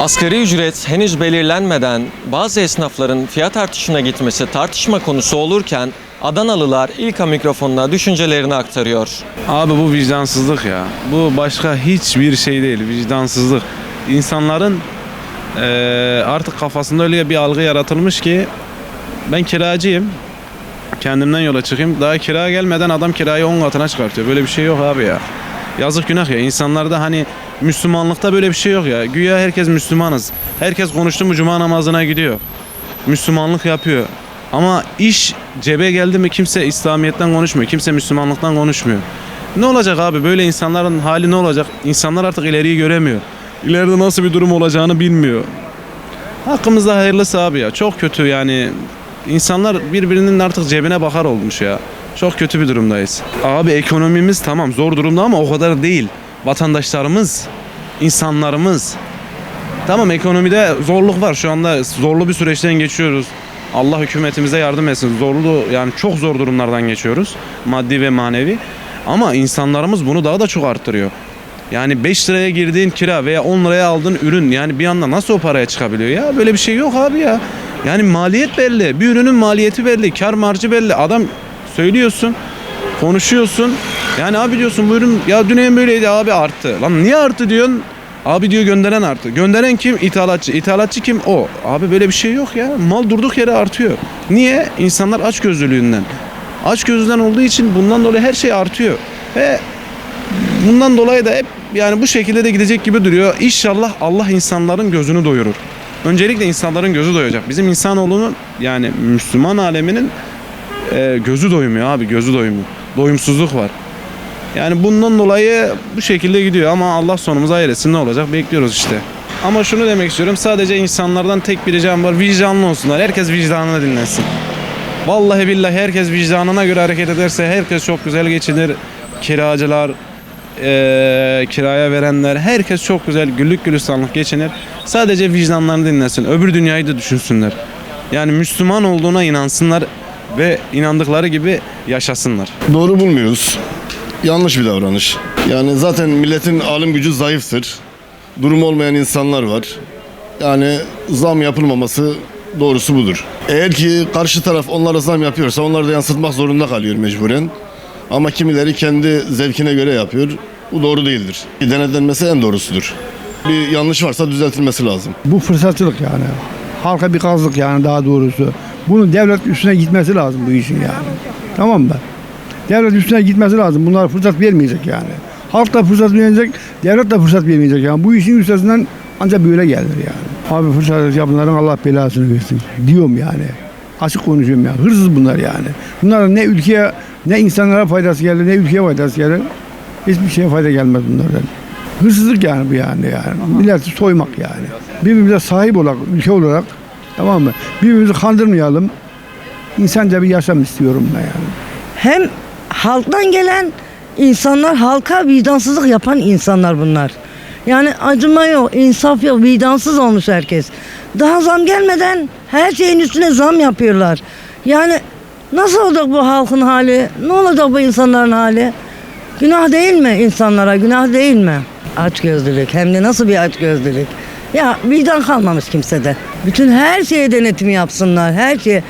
Asgari ücret henüz belirlenmeden bazı esnafların fiyat artışına gitmesi tartışma konusu olurken Adanalılar İlka mikrofonuna düşüncelerini aktarıyor. Abi bu vicdansızlık ya. Bu başka hiçbir şey değil. Vicdansızlık. İnsanların artık kafasında öyle bir algı yaratılmış ki ben kiracıyım. Kendimden yola çıkayım. Daha kira gelmeden adam kirayı 10 katına çıkartıyor. Böyle bir şey yok abi ya. Yazık günah ya. İnsanlarda hani Müslümanlıkta böyle bir şey yok ya. Güya herkes Müslümanız. Herkes konuştu mu cuma namazına gidiyor. Müslümanlık yapıyor. Ama iş cebe geldi mi kimse İslamiyet'ten konuşmuyor. Kimse Müslümanlıktan konuşmuyor. Ne olacak abi? Böyle insanların hali ne olacak? İnsanlar artık ileriyi göremiyor. İleride nasıl bir durum olacağını bilmiyor. Hakkımızda hayırlısı abi ya. Çok kötü yani. İnsanlar birbirinin artık cebine bakar olmuş ya. Çok kötü bir durumdayız. Abi ekonomimiz tamam zor durumda ama o kadar değil. Vatandaşlarımız, insanlarımız. Tamam ekonomide zorluk var. Şu anda zorlu bir süreçten geçiyoruz. Allah hükümetimize yardım etsin. Zorlu yani çok zor durumlardan geçiyoruz. Maddi ve manevi. Ama insanlarımız bunu daha da çok arttırıyor. Yani 5 liraya girdiğin kira veya 10 liraya aldığın ürün yani bir anda nasıl o paraya çıkabiliyor ya? Böyle bir şey yok abi ya. Yani maliyet belli. Bir ürünün maliyeti belli. Kar marjı belli. Adam söylüyorsun, konuşuyorsun. Yani abi diyorsun bu ürün ya dün en böyleydi abi arttı. Lan niye arttı diyorsun? Abi diyor gönderen arttı. Gönderen kim? İthalatçı. İthalatçı kim? O. Abi böyle bir şey yok ya. Mal durduk yere artıyor. Niye? İnsanlar açgözlülüğünden. Açgözlülükten olduğu için bundan dolayı her şey artıyor. Ve bundan dolayı da hep yani bu şekilde de gidecek gibi duruyor. İnşallah Allah insanların gözünü doyurur. Öncelikle insanların gözü doyacak. Bizim insanoğlunun yani Müslüman aleminin gözü doymuyor abi. Gözü doymuyor. Doyumsuzluk var. Yani bundan dolayı bu şekilde gidiyor ama Allah sonumuzu hayır etsin ne olacak bekliyoruz işte. Ama şunu demek istiyorum sadece insanlardan tek bir ricam var vicdanlı olsunlar. Herkes vicdanını dinlesin. Vallahi billahi herkes vicdanına göre hareket ederse herkes çok güzel geçinir. Kiracılar, kiraya verenler herkes çok güzel güllük gülistanlık geçinir. Sadece vicdanlarını dinlesin. Öbür dünyayı da düşünsünler. Yani Müslüman olduğuna inansınlar ve inandıkları gibi yaşasınlar. Doğru bulmuyoruz. Yanlış bir davranış. Yani zaten milletin alım gücü zayıftır. Durumu olmayan insanlar var. Yani zam yapılmaması doğrusu budur. Eğer ki karşı taraf onlara zam yapıyorsa onları da yansıtmak zorunda kalıyor mecburen. Ama kimileri kendi zevkine göre yapıyor. Bu doğru değildir. Denetlenmesi en doğrusudur. Bir yanlış varsa düzeltilmesi lazım. Bu fırsatçılık yani. Halka bir kazık yani daha doğrusu. Bunu devlet üstüne gitmesi lazım bu işin yani. Tamam mı? Devlet üstüne gitmesi lazım. Bunlara fırsat vermeyecek yani. Halk da fırsat vermeyecek, devlet de fırsat vermeyecek yani. Bu işin üstesinden ancak böyle gelir yani. Abi fırsat yapanların Allah belasını versin diyorum yani. Açık konuşuyorum ya. Hırsız bunlar yani. Bunların ne ülkeye ne insanlara faydası gelir ne ülkeye faydası gelir. Hiçbir şeye fayda gelmez bunlardan. Hırsızlık yani bu yani. Milleti soymak yani. Birbirimize sahip olarak, ülke olarak tamam mı? Birbirimizi kandırmayalım. İnsanca bir yaşam istiyorum ben yani. Hem halktan gelen insanlar, halka vicdansızlık yapan insanlar bunlar. Yani acıma yok, insaf yok, vicdansız olmuş herkes. Daha zam gelmeden her şeyin üstüne zam yapıyorlar. Yani nasıl olacak bu halkın hali? Ne olacak bu insanların hali? Günah değil mi insanlara, günah değil mi? Açgözlülük, hem de nasıl bir açgözlülük? Ya vicdan kalmamış kimsede. Bütün her şeye denetim yapsınlar, her şeye.